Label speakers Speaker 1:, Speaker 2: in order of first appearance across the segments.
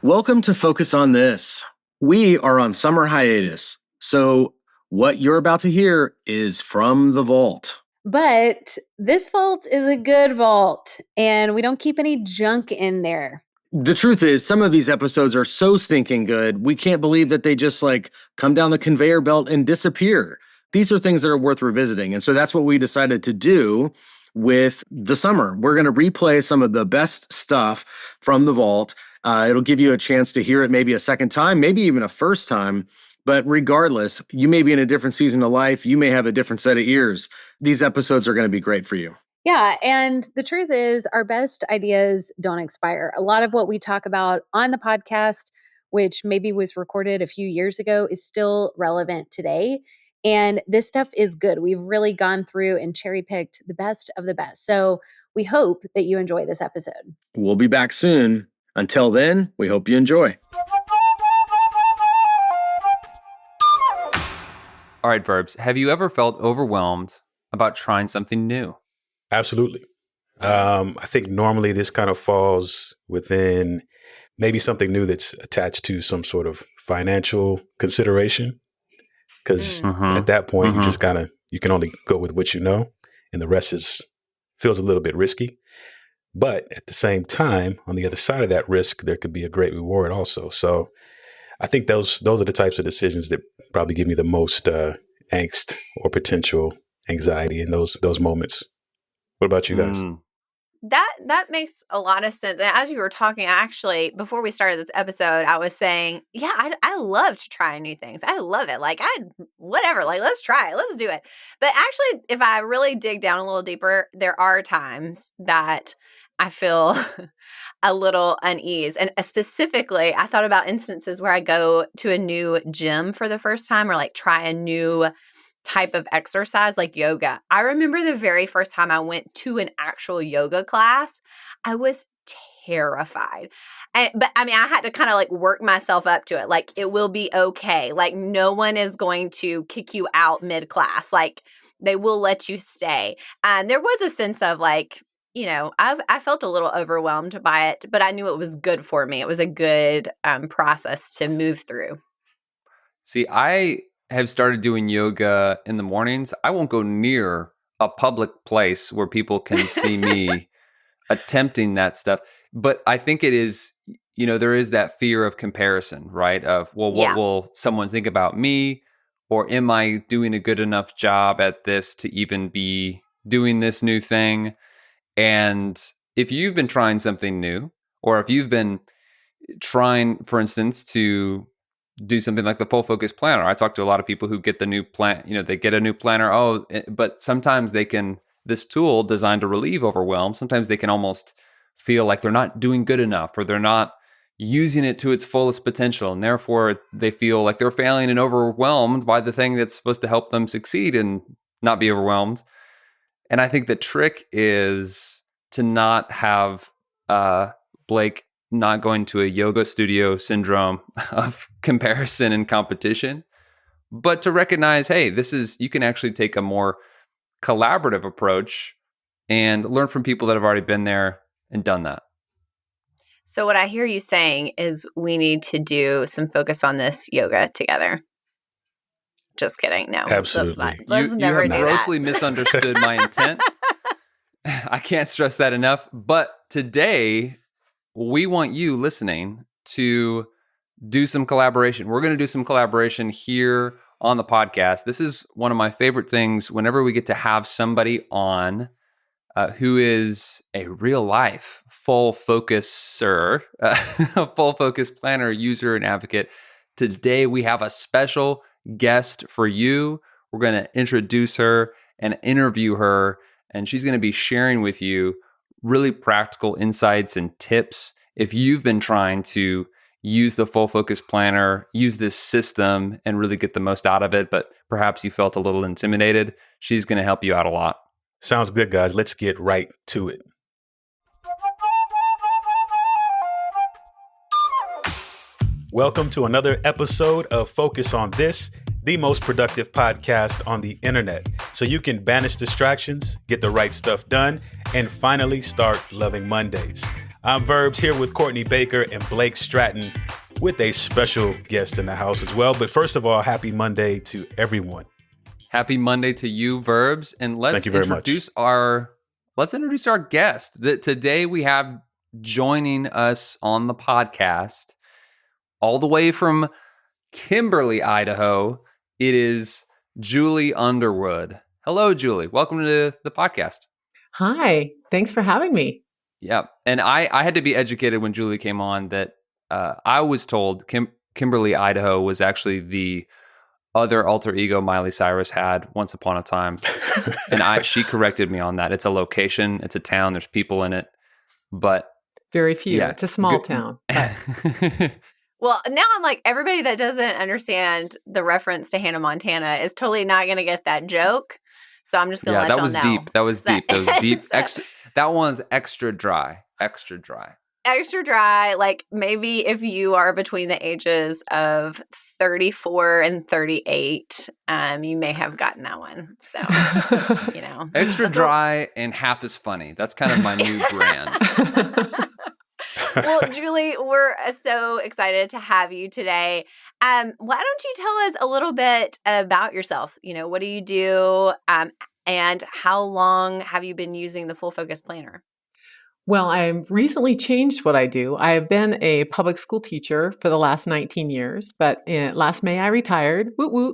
Speaker 1: Welcome to Focus on This. We are on summer hiatus, so what you're about to hear is from the vault.
Speaker 2: But this vault is a good vault, and we don't keep any junk in there.
Speaker 1: The truth is, some of these episodes are so stinking good, we can't believe that they just come down the conveyor belt and disappear. These are things that are worth revisiting, and so that's what we decided to do with the summer. We're going to replay some of the best stuff from the vault. It'll give you a chance to hear it maybe a second time, maybe even a first time. But regardless, you may be in a different season of life. You may have a different set of ears. These episodes are going to be great for you.
Speaker 2: Yeah, and the truth is our best ideas don't expire. A lot of what we talk about on the podcast, which maybe was recorded a few years ago, is still relevant today. And this stuff is good. We've really gone through and cherry-picked the best of the best. So we hope that you enjoy this episode.
Speaker 1: We'll be back soon. Until then, we hope you enjoy.
Speaker 3: All right, Verbs, have you ever felt overwhelmed about trying something new?
Speaker 4: Absolutely. I think normally this kind of falls within maybe something new that's attached to some sort of financial consideration. Because at that point, you can only go with what you know, and the rest feels a little bit risky. But at the same time, on the other side of that risk, there could be a great reward also. So I think those are the types of decisions that probably give me the most angst or potential anxiety in those moments. What about you guys?
Speaker 5: That makes a lot of sense. And as you were talking, actually, before we started this episode, I was saying, I love to try new things. I love it. Let's try it. Let's do it. But actually, if I really dig down a little deeper, there are times that I feel a little unease. And specifically, I thought about instances where I go to a new gym for the first time or try a new type of exercise like yoga. I remember the very first time I went to an actual yoga class, I was terrified. But I had to kind of work myself up to it. It will be okay. No one is going to kick you out mid-class. They will let you stay. And there was a sense of I felt a little overwhelmed by it, but I knew it was good for me. It was a good process to move through.
Speaker 3: See, I have started doing yoga in the mornings. I won't go near a public place where people can see me attempting that stuff. But I think it is, there is that fear of comparison, right? Of, what will someone think about me? Or am I doing a good enough job at this to even be doing this new thing? And if you've been trying something new, or if you've been trying, for instance, to do something like the full focus planner. I talk to a lot of people who get the new plan, they get a new planner. But sometimes this tool designed to relieve overwhelm, sometimes they can almost feel like they're not doing good enough or they're not using it to its fullest potential. And therefore they feel like they're failing and overwhelmed by the thing that's supposed to help them succeed and not be overwhelmed. And I think the trick is to not have Blake not going to a yoga studio syndrome of comparison and competition, but to recognize, hey, you can actually take a more collaborative approach and learn from people that have already been there and done that.
Speaker 5: So what I hear you saying is we need to do some focus on this yoga together. Just kidding. No,
Speaker 4: absolutely.
Speaker 5: Let's never
Speaker 3: you have grossly misunderstood my intent. I can't stress that enough. But today, we want you listening to do some collaboration. We're going to do some collaboration here on the podcast. This is one of my favorite things whenever we get to have somebody on who is a real life full focuser, a full focus planner, user, and advocate. Today, we have a special guest for you. We're going to introduce her and interview her, and she's going to be sharing with you really practical insights and tips. If you've been trying to use the full focus planner, use this system and really get the most out of it, but perhaps you felt a little intimidated, she's going to help you out a lot.
Speaker 4: Sounds good, guys. Let's get right to it. Welcome to another episode of Focus on This, the most productive podcast on the internet, so you can banish distractions, get the right stuff done, and finally start loving Mondays. I'm Verbs here with Courtney Baker and Blake Stratton with a special guest in the house as well. But first of all, happy Monday to everyone.
Speaker 3: Happy Monday to you, Verbs. And let's introduce our guest. Today we have joining us on the podcast all the way from Kimberly, Idaho. It is Julie Underwood. Hello, Julie. Welcome to the podcast.
Speaker 6: Hi. Thanks for having me.
Speaker 3: Yeah. And I had to be educated when Julie came on that I was told Kimberly, Idaho was actually the other alter ego Miley Cyrus had once upon a time. And she corrected me on that. It's a location. It's a town. There's people in it. But
Speaker 6: very few. Yeah, it's a small town.
Speaker 5: Well, now I'm like, everybody that doesn't understand the reference to Hannah Montana is totally not going to get that joke. So I'm just going to let y'all know.
Speaker 3: That was deep. That was deep. That one's extra dry. Extra dry.
Speaker 5: Extra dry. Like maybe if you are between the ages of 34 and 38, you may have gotten that one. So,
Speaker 3: Extra dry and half as funny. That's kind of my new brand.
Speaker 5: Well, Julie, we're so excited to have you today. Why don't you tell us a little bit about yourself? What do you do? And how long have you been using the Full Focus Planner?
Speaker 6: Well, I've recently changed what I do. I have been a public school teacher for the last 19 years, but last May I retired,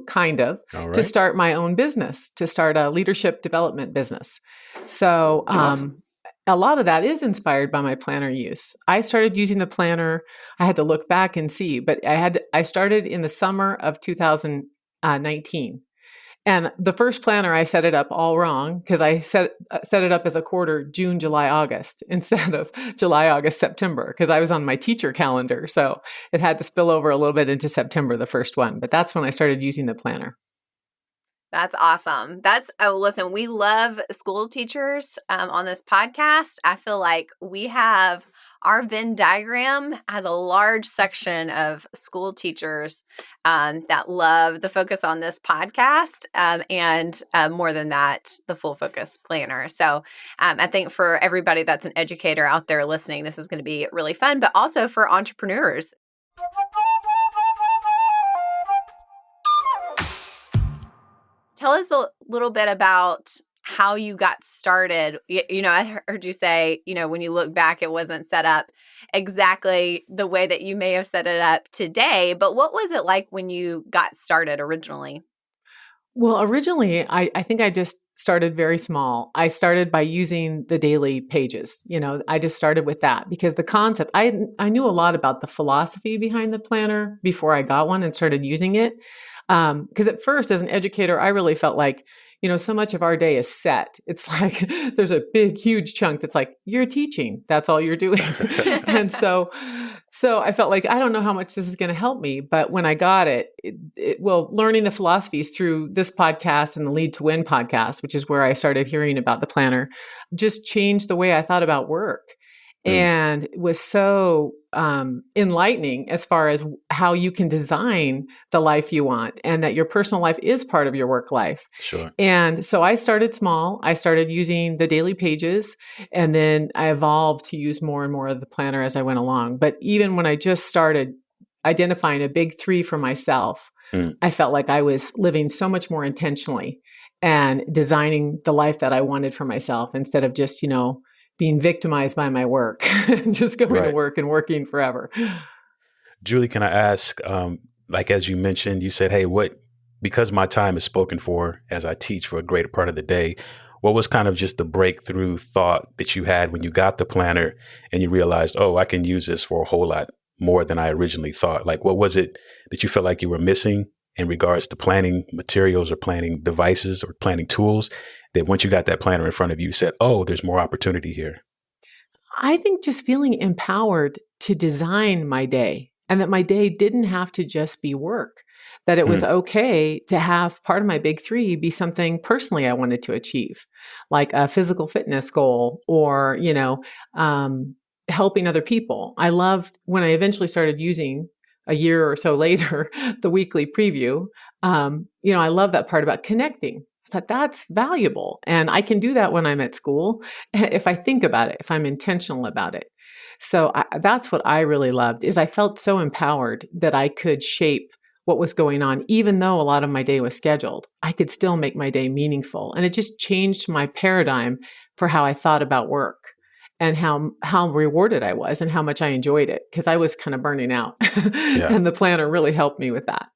Speaker 6: kind of, to start my own business, to start a leadership development business. So awesome. A lot of that is inspired by my planner use. I started using the planner. I had to look back and see, but I started in the summer of 2019. And the first planner, I set it up all wrong because I set it up as a quarter, June, July, August, instead of July, August, September, because I was on my teacher calendar. So it had to spill over a little bit into September, the first one. But that's when I started using the planner.
Speaker 5: That's awesome. Listen, we love school teachers on this podcast. I feel like we have our Venn diagram has a large section of school teachers that love the focus on this podcast and more than that, the Full Focus Planner. So I think for everybody that's an educator out there listening, this is going to be really fun, but also for entrepreneurs. Tell us a little bit about how you got started. I heard you say, when you look back, it wasn't set up exactly the way that you may have set it up today. But what was it like when you got started originally?
Speaker 6: Well, originally, I think I just started very small. I started by using the daily pages. I just started with that because the concept, I knew a lot about the philosophy behind the planner before I got one and started using it. Because at first, as an educator, I really felt like, so much of our day is set. It's like there's a big, huge chunk that's like, you're teaching. That's all you're doing. And so I felt like, I don't know how much this is going to help me. But when I got learning the philosophies through this podcast and the Lead to Win podcast, which is where I started hearing about the planner, just changed the way I thought about work. And it was so enlightening as far as how you can design the life you want and that your personal life is part of your work life.
Speaker 4: Sure.
Speaker 6: And so I started small. I started using the daily pages and then I evolved to use more and more of the planner as I went along. But even when I just started identifying a big 3 for myself, I felt like I was living so much more intentionally and designing the life that I wanted for myself instead of just, being victimized by my work, just going to work and working forever.
Speaker 4: Julie, can I ask, as you mentioned, you said, hey, because my time is spoken for as I teach for a greater part of the day, what was kind of just the breakthrough thought that you had when you got the planner and you realized, I can use this for a whole lot more than I originally thought? Like, what was it that you felt like you were missing in regards to planning materials or planning devices or planning tools that once you got that planner in front of you, said, there's more opportunity here?
Speaker 6: I think just feeling empowered to design my day and that my day didn't have to just be work, that it was okay to have part of my big 3 be something personally I wanted to achieve, like a physical fitness goal or, helping other people. I loved when I eventually started using a year or so later, the weekly preview. I love that part about connecting. I thought that's valuable. And I can do that when I'm at school if I think about it, if I'm intentional about it. So that's what I really loved is I felt so empowered that I could shape what was going on, even though a lot of my day was scheduled. I could still make my day meaningful. And it just changed my paradigm for how I thought about work and how rewarded I was and how much I enjoyed it because I was kind of burning out.
Speaker 4: Yeah.
Speaker 6: And the planner really helped me with that.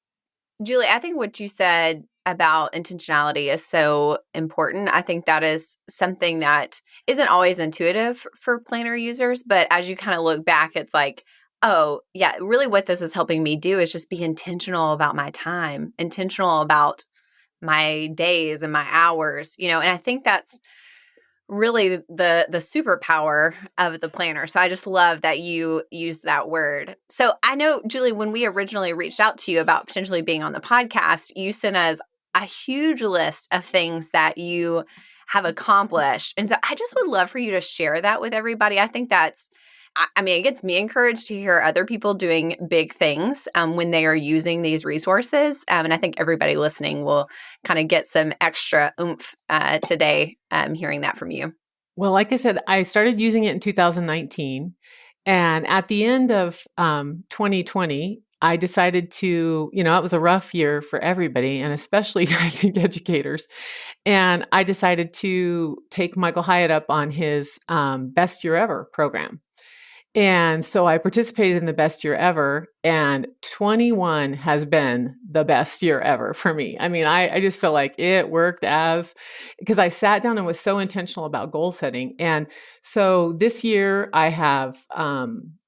Speaker 5: Julie, I think what you said about intentionality is so important. I think that is something that isn't always intuitive for planner users, but as you kind of look back, it's like, oh, yeah, really what this is helping me do is just be intentional about my time, intentional about my days and my hours, and I think that's really the superpower of the planner. So I just love that you use that word. So I know, Julie, when we originally reached out to you about potentially being on the podcast, you sent us a huge list of things that you have accomplished. And so I just would love for you to share that with everybody. I think that's, I mean, it gets me encouraged to hear other people doing big things when they are using these resources. And I think everybody listening will kind of get some extra oomph today hearing that from you.
Speaker 6: Well, like I said, I started using it in 2019. And at the end of 2020, I decided to, it was a rough year for everybody, and especially, I think, educators. And I decided to take Michael Hyatt up on his Best Year Ever program. And so I participated in the best year ever, and 21 has been the best year ever for me. I mean, I just feel like it worked because I sat down and was so intentional about goal setting. And so this year I have,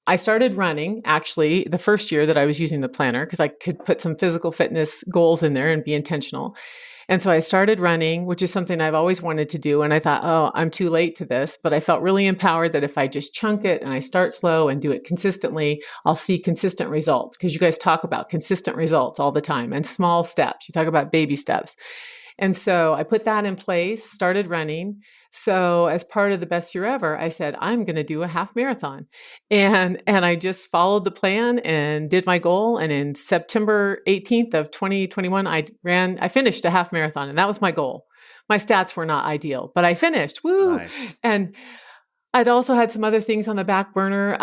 Speaker 6: I started running actually the first year that I was using the planner because I could put some physical fitness goals in there and be intentional. And so I started running, which is something I've always wanted to do. And I thought, oh, I'm too late to this. But I felt really empowered that if I just chunk it and I start slow and do it consistently, I'll see consistent results. Because you guys talk about consistent results all the time and small steps. You talk about baby steps. And so I put that in place, started running. So as part of the best year ever, I said, I'm going to do a half marathon. And I just followed the plan and did my goal. And in September 18th of 2021, I finished a half marathon, and that was my goal. My stats were not ideal, but I finished. Woo!
Speaker 3: Nice.
Speaker 6: And I'd also had some other things on the back burner.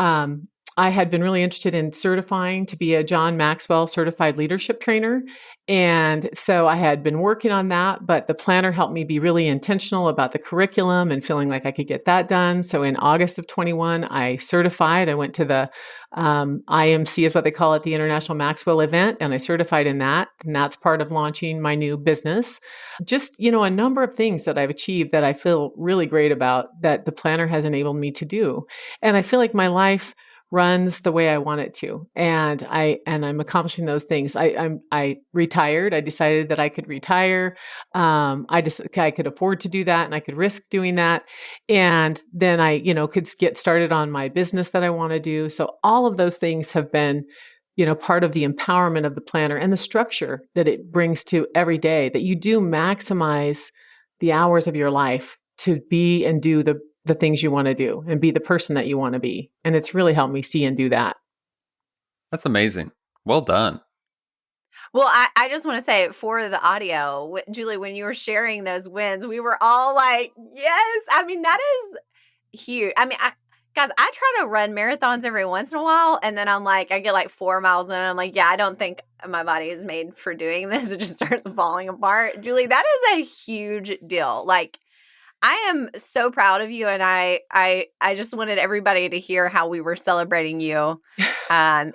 Speaker 6: I had been really interested in certifying to be a John Maxwell certified leadership trainer. And so I had been working on that, but the planner helped me be really intentional about the curriculum and feeling like I could get that done. So in August of 21, I certified. I went to the IMC is what they call it, the International Maxwell event, and I certified in that. And that's part of launching my new business. Just, a number of things that I've achieved that I feel really great about that the planner has enabled me to do. And I feel like my life runs the way I want it to. And I'm accomplishing those things. I retired. I decided that I could retire. I could afford to do that and I could risk doing that. And then I, could get started on my business that I want to do. So all of those things have been, part of the empowerment of the planner and the structure that it brings to every day, that you do maximize the hours of your life to be and do the things you want to do and be the person that you want to be. And it's really helped me see and do that.
Speaker 3: That's amazing. Well done.
Speaker 5: Well, I just want to say for the audio, Julie, when you were sharing those wins, we were all like, yes. I mean, that is huge. I mean, guys, I try to run marathons every once in a while. And then I'm like, I get like 4 miles in and I'm like, yeah, I don't think my body is made for doing this. It just starts falling apart. Julie, that is a huge deal. Like, I am so proud of you, and I just wanted everybody to hear how we were celebrating you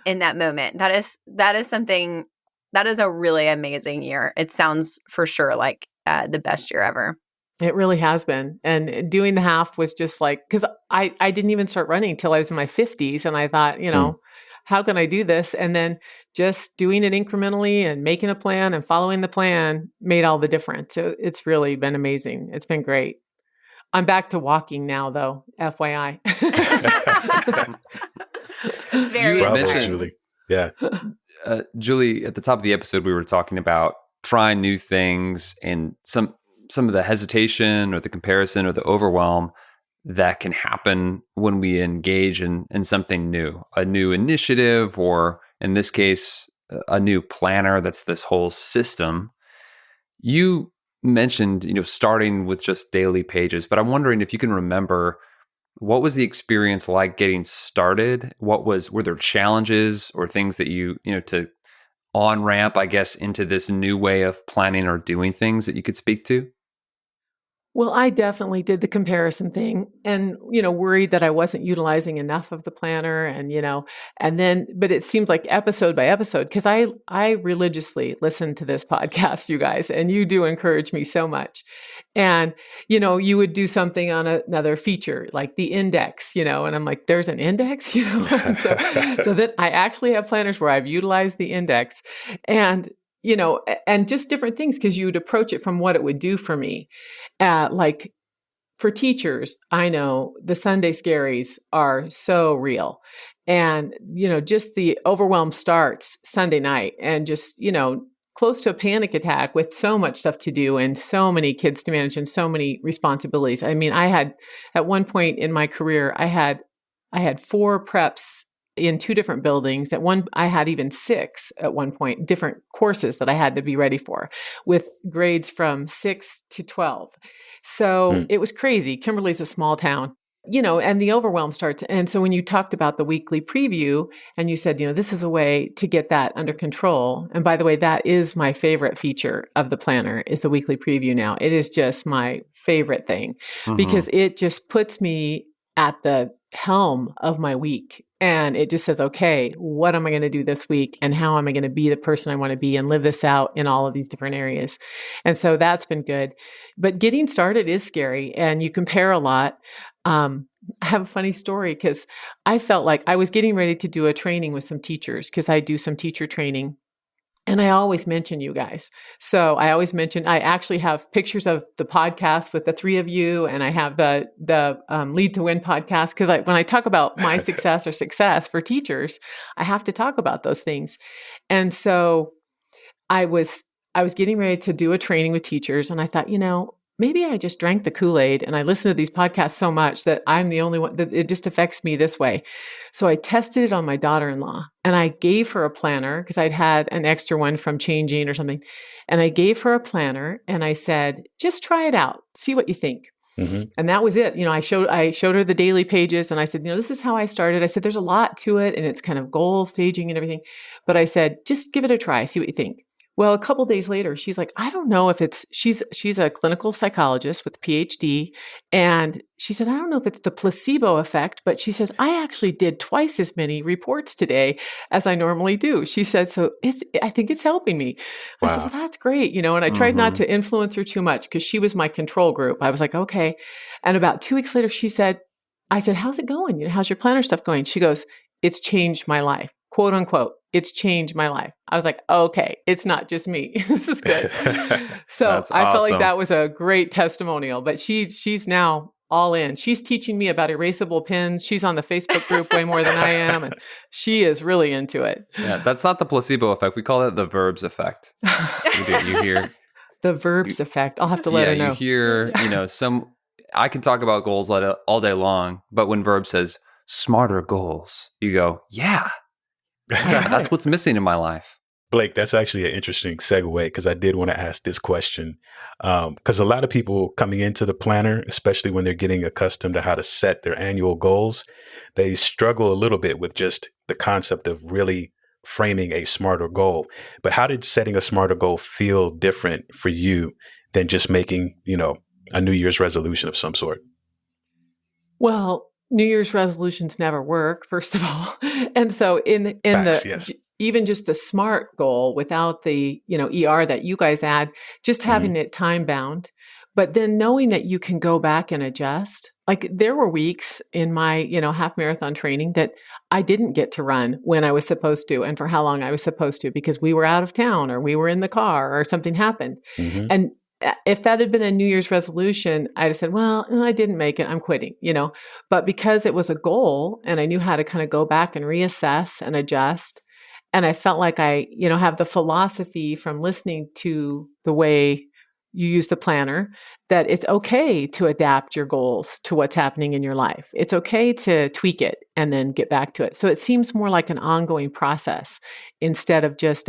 Speaker 5: in that moment. That is something, that is a really amazing year. It sounds for sure like the best year ever.
Speaker 6: It really has been. And doing the half was just like, because I didn't even start running until I was in my 50s, and I thought, how can I do this? And then just doing it incrementally and making a plan and following the plan made all the difference. So it's really been amazing. It's been great. I'm back to walking now, though, FYI.
Speaker 5: It's very
Speaker 3: mentioned,
Speaker 4: Julie. Yeah.
Speaker 3: Julie, at the top of the episode, we were talking about trying new things and some of the hesitation or the comparison or the overwhelm that can happen when we engage in something new, a new initiative, or in this case, a new planner that's this whole system. You mentioned, starting with just daily pages, but I'm wondering if you can remember, what was the experience like getting started? Were there challenges or things that to on ramp, I guess, into this new way of planning or doing things that you could speak to?
Speaker 6: Well, I definitely did the comparison thing and, worried that I wasn't utilizing enough of the planner but it seemed like episode by episode, because I religiously listen to this podcast, you guys, and you do encourage me so much. And, you would do something on another feature like the index, and I'm like, there's an index, and so that I actually have planners where I've utilized the index and, and just different things, because you would approach it from what it would do for me. Like for teachers, I know the Sunday scaries are so real. And, just the overwhelm starts Sunday night and just, close to a panic attack with so much stuff to do and so many kids to manage and so many responsibilities. I mean, I had at one point in my career, I had 4 preps in 2 different buildings. I had even 6 at one point, different courses that I had to be ready for, with grades from 6 to 12. So it was crazy. Kimberly's a small town, and the overwhelm starts. And so when you talked about the weekly preview and you said, this is a way to get that under control. And by the way, that is my favorite feature of the planner, is the weekly preview now. It is just my favorite thing because it just puts me at the helm of my week. And it just says, okay, what am I going to do this week? And how am I going to be the person I want to be and live this out in all of these different areas? And so that's been good. But getting started is scary and you compare a lot. I have a funny story because I felt like I was getting ready to do a training with some teachers, because I do some teacher training. And I always mention you guys. So I actually have pictures of the podcast with the 3 of you. And I have the Lead to Win podcast. Because when I talk about my success or success for teachers, I have to talk about those things. And so I was getting ready to do a training with teachers. And I thought, maybe I just drank the Kool-Aid and I listen to these podcasts so much that I'm the only one that it just affects me this way. So I tested it on my daughter-in-law and I gave her a planner, because I'd had an extra one from Changing or something. And I gave her a planner and I said, just try it out. See what you think. Mm-hmm. And that was it. I showed her the daily pages and I said, this is how I started. I said, there's a lot to it and it's kind of goal staging and everything. But I said, just give it a try. See what you think. Well, a couple of days later, she's like, I don't know if she's a clinical psychologist with a PhD. And she said, I don't know if it's the placebo effect, but she says, I actually did twice as many reports today as I normally do. She said, so I think it's helping me. Wow. I said, well, that's great. And I tried not to influence her too much because she was my control group. I was like, okay. And about 2 weeks later, I said, how's it going? How's your planner stuff going? She goes, it's changed my life, quote unquote. It's changed my life. I was like, okay, it's not just me. This is good. So I felt like that was a great testimonial, but she's now all in. She's teaching me about erasable pens. She's on the Facebook group way more than I am. And she is really into it.
Speaker 3: Yeah, that's not the placebo effect. We call it the verbs effect. You hear
Speaker 6: the verbs effect. I'll have to let her know.
Speaker 3: You hear, I can talk about goals all day long, but when Verb says smarter goals, you go, yeah. That's what's missing in my life.
Speaker 4: Blake, that's actually an interesting segue, because I did want to ask this question. Because a lot of people coming into the planner, especially when they're getting accustomed to how to set their annual goals, they struggle a little bit with just the concept of really framing a smarter goal. But how did setting a smarter goal feel different for you than just making, a New Year's resolution of some sort?
Speaker 6: Well, New Year's resolutions never work, first of all. And so even just the SMART goal without the, ER that you guys add, just having it time bound, but then knowing that you can go back and adjust. Like there were weeks in my, half marathon training that I didn't get to run when I was supposed to and for how long I was supposed to, because we were out of town or we were in the car or something happened. Mm-hmm. And if that had been a New Year's resolution, I'd have said, well, I didn't make it. I'm quitting, But because it was a goal and I knew how to kind of go back and reassess and adjust, and I felt like I, have the philosophy from listening to the way you use the planner, that it's okay to adapt your goals to what's happening in your life. It's okay to tweak it and then get back to it. So it seems more like an ongoing process instead of just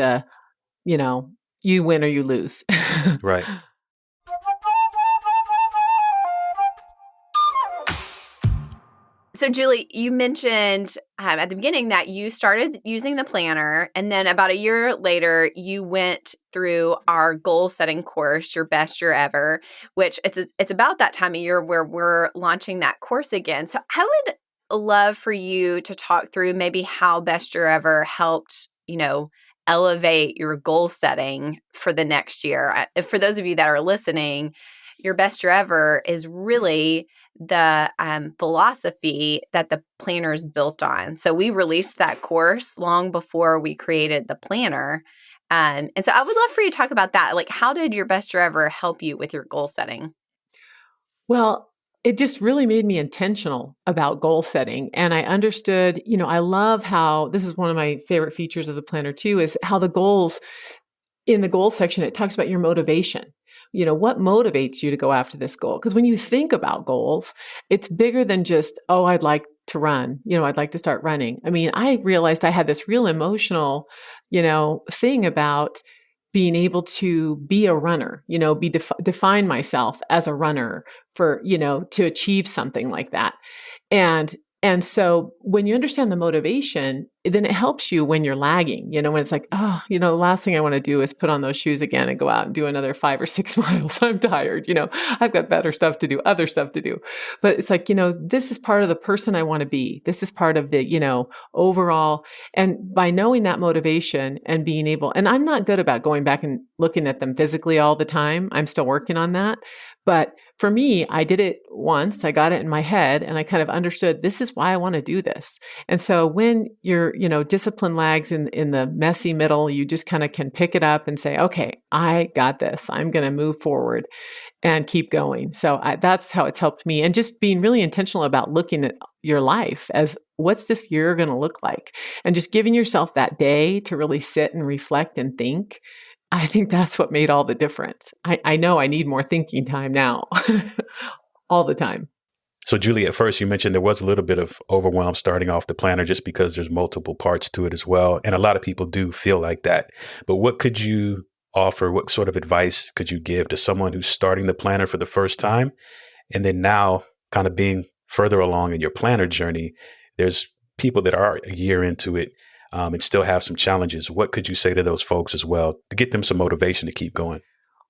Speaker 6: you win or you lose.
Speaker 4: Right.
Speaker 5: So, Julie, you mentioned at the beginning that you started using the planner, and then about a year later, you went through our goal setting course, Your Best Year Ever, which it's about that time of year where we're launching that course again. So, I would love for you to talk through maybe how Best Year Ever helped, elevate your goal setting for the next year. For those of you that are listening, Your Best Year Ever is really the philosophy that the planner is built on. So we released that course long before we created the planner. And so I would love for you to talk about that. Like, how did Your Best Year Ever help you with your goal setting?
Speaker 6: Well, it just really made me intentional about goal setting. And I understood, I love how this is one of my favorite features of the planner too, is how the goals in the goal section, it talks about your motivation. What motivates you to go after this goal? Because when you think about goals, it's bigger than just, oh, I'd like to run. I'd like to start running. I mean, I realized I had this real emotional, thing about being able to be a runner, define myself as a runner for, to achieve something like that. And so when you understand the motivation, then it helps you when you're lagging, when it's like, oh, the last thing I want to do is put on those shoes again and go out and do another 5 or 6 miles. I'm tired. I've got better stuff to do, other stuff to do. But it's like, this is part of the person I want to be. This is part of the, overall. And by knowing that motivation and being able, and I'm not good about going back and looking at them physically all the time. I'm still working on that. But for me, I did it once, I got it in my head, and I kind of understood this is why I want to do this. And so when your, discipline lags in the messy middle, you just kind of can pick it up and say, okay, I got this. I'm going to move forward and keep going. So that's how it's helped me. And just being really intentional about looking at your life as what's this year going to look like? And just giving yourself that day to really sit and reflect and think. I think that's what made all the difference. I know I need more thinking time now, all the time.
Speaker 4: So, Julie, at first you mentioned there was a little bit of overwhelm starting off the planner just because there's multiple parts to it as well. And a lot of people do feel like that. But what could you offer? What sort of advice could you give to someone who's starting the planner for the first time? And then now kind of being further along in your planner journey, there's people that are a year into it and still have some challenges. What could you say to those folks as well to get them some motivation to keep going?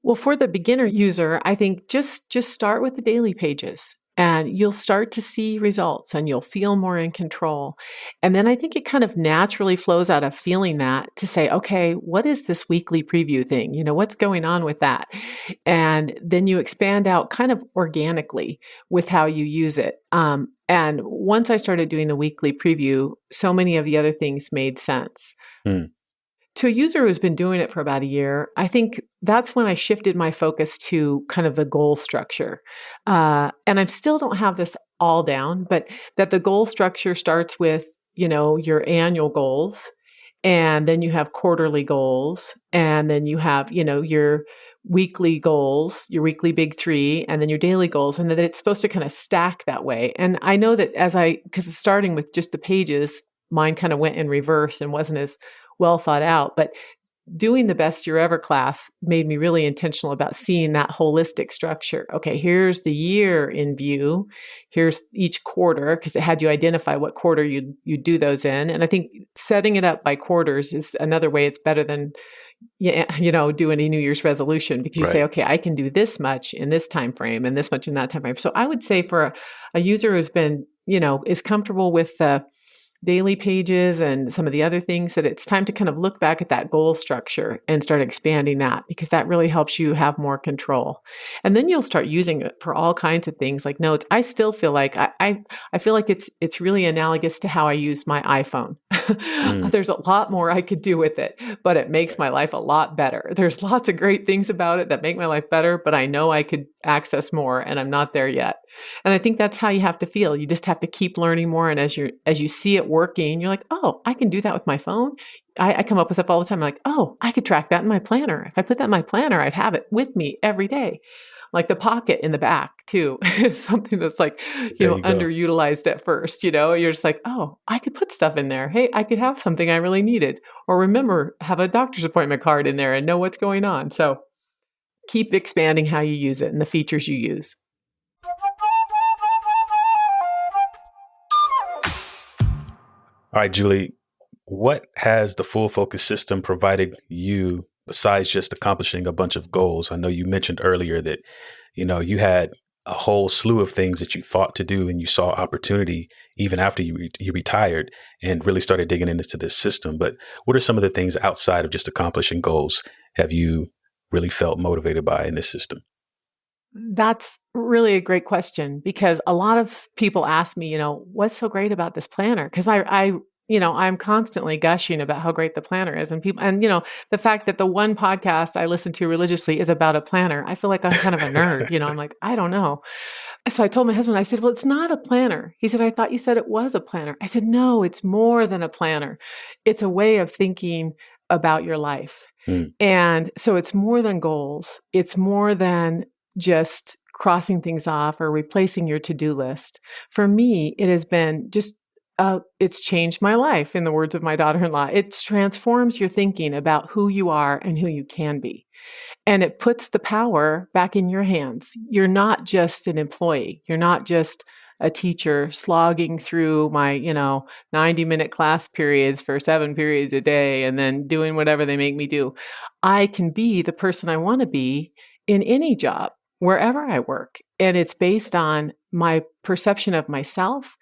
Speaker 6: Well, for the beginner user, I think just start with the daily pages. And you'll start to see results and you'll feel more in control. And then I think it kind of naturally flows out of feeling that to say, okay, what is this weekly preview thing? What's going on with that? And then you expand out kind of organically with how you use it. And once I started doing the weekly preview, so many of the other things made sense. To a user who's been doing it for about a year, I think that's when I shifted my focus to kind of the goal structure. And I still don't have this all down, but that the goal structure starts with, your annual goals, and then you have quarterly goals, and then you have, your weekly goals, your weekly big 3, and then your daily goals, and that it's supposed to kind of stack that way. And I know that because starting with just the pages, mine kind of went in reverse and wasn't as well thought out, but doing the Best Year Ever class made me really intentional about seeing that holistic structure. Okay, here's the year in view. Here's each quarter, because it had you identify what quarter you do those in. And I think setting it up by quarters is another way it's better than doing a New Year's resolution, because you say, okay, I can do this much in this time frame and this much in that time frame. So I would say for a user who's been, is comfortable with the daily pages and some of the other things, that it's time to kind of look back at that goal structure and start expanding that, because that really helps you have more control. And then you'll start using it for all kinds of things like notes. I still feel like I feel like it's really analogous to how I use my iPhone. There's a lot more I could do with it, but it makes my life a lot better. There's lots of great things about it that make my life better, but I know I could access more, and I'm not there yet. And I think that's how you have to feel. You just have to keep learning more. And as you see it working, you're like, oh, I can do that with my phone. I come up with stuff all the time. I'm like, oh, I could track that in my planner. If I put that in my planner, I'd have it with me every day. Like the pocket in the back too is something that's like, underutilized at first, you're just like, oh, I could put stuff in there. Hey, I could have something I really needed, or remember, have a doctor's appointment card in there and know what's going on. So keep expanding how you use it and the features you use.
Speaker 4: All right, Julie, what has the full focus system provided you besides just accomplishing a bunch of goals? I know you mentioned earlier that, you had a whole slew of things that you thought to do and you saw opportunity even after you retired and really started digging into this system. But what are some of the things outside of just accomplishing goals have you really felt motivated by in this system?
Speaker 6: That's really a great question, because a lot of people ask me, what's so great about this planner? Because I'm constantly gushing about how great the planner is, and the fact that the one podcast I listen to religiously is about a planner. I feel like I'm kind of a nerd. I'm like, I don't know. So I told my husband, I said, well, it's not a planner. He said, I thought you said it was a planner. I said, no, it's more than a planner. It's a way of thinking about your life. And so it's more than goals. It's more than just crossing things off or replacing your to-do list. For me, it has been it's changed my life, in the words of my daughter-in-law. It transforms your thinking about who you are and who you can be. And it puts the power back in your hands. You're not just an employee. You're not just a teacher slogging through my, 90-minute class periods for 7 periods a day and then doing whatever they make me do. I can be the person I want to be in any job, wherever I work. And it's based on my perception of myself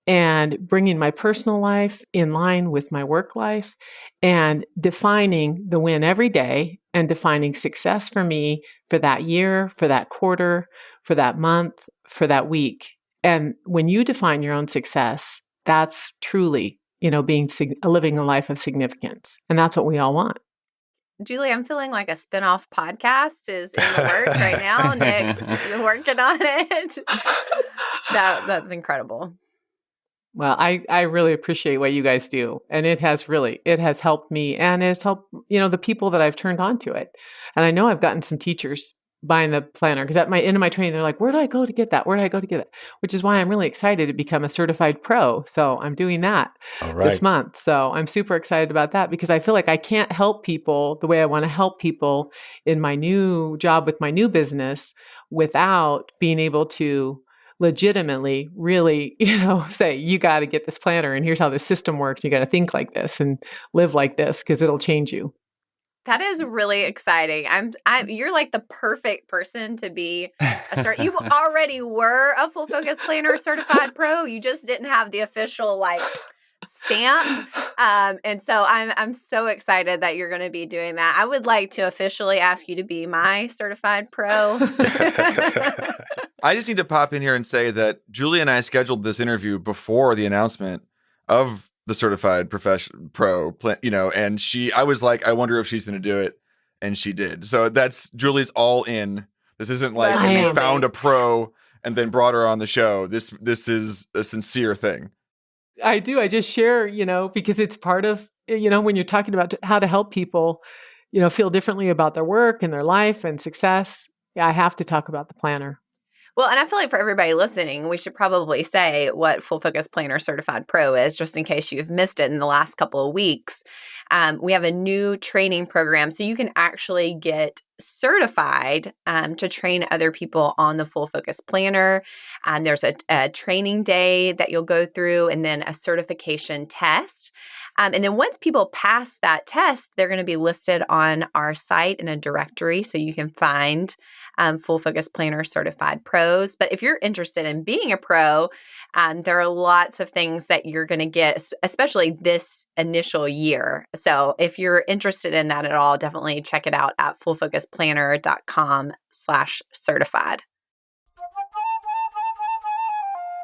Speaker 6: and bringing my personal life in line with my work life and defining the win every day and defining success for me for that year, for that quarter, for that month, for that week. And when you define your own success, that's truly, living a life of significance. And that's what we all want.
Speaker 5: Julie, I'm feeling like a spinoff podcast is in the works right now. Nick's working on it. That's incredible.
Speaker 6: Well, I really appreciate what you guys do. And it has helped me, and it's helped, the people that I've turned on to it. And I know I've gotten some teachers buying the planner, because at my end of my training, they're like, where do I go to get that? Where do I go to get it? Which is why I'm really excited to become a certified pro. So I'm doing that this month. So I'm super excited about that, because I feel like I can't help people the way I want to help people in my new job with my new business without being able to legitimately really, say, you got to get this planner and here's how the system works. You got to think like this and live like this, because it'll change you.
Speaker 5: That is really exciting. You're like the perfect person to be you already were a full focus planner certified pro. You just didn't have the official stamp. And so I'm so excited that you're going to be doing that. I would like to officially ask you to be my certified pro.
Speaker 7: I just need to pop in here and say that Julie and I scheduled this interview before the announcement of the certified pro, and I was like, I wonder if she's going to do it. And she did. So Julie's all in. This isn't like we found a pro and then brought her on the show. This is a sincere thing.
Speaker 6: I do. I just share, because it's part of, when you're talking about how to help people, feel differently about their work and their life and success. Yeah, I have to talk about the planner.
Speaker 5: Well, and I feel like for everybody listening, we should probably say what Full Focus Planner Certified Pro is, just in case you've missed it in the last couple of weeks. We have a new training program, so you can actually get certified to train other people on the Full Focus Planner. There's a training day that you'll go through, and then a certification test. And then once people pass that test, they're going to be listed on our site in a directory, so you can find Full Focus Planner Certified Pros. But if you're interested in being a pro, there are lots of things that you're going to get, especially this initial year. So if you're interested in that at all, definitely check it out at fullfocusplanner.com/certified.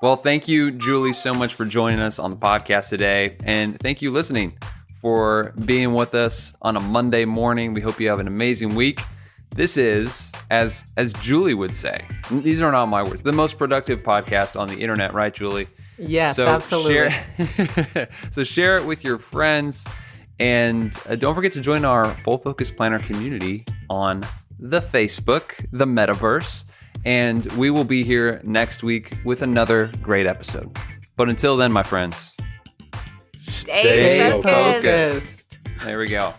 Speaker 3: Well, thank you, Julie, so much for joining us on the podcast today. And thank you, listening, for being with us on a Monday morning. We hope you have an amazing week. This is, as Julie would say, these are not my words, the most productive podcast on the internet, right, Julie?
Speaker 6: Yes, absolutely.
Speaker 3: So share it with your friends. And don't forget to join our Full Focus Planner community on the Facebook, the Metaverse. And we will be here next week with another great episode. But until then, my friends,
Speaker 5: stay focused.
Speaker 3: There we go.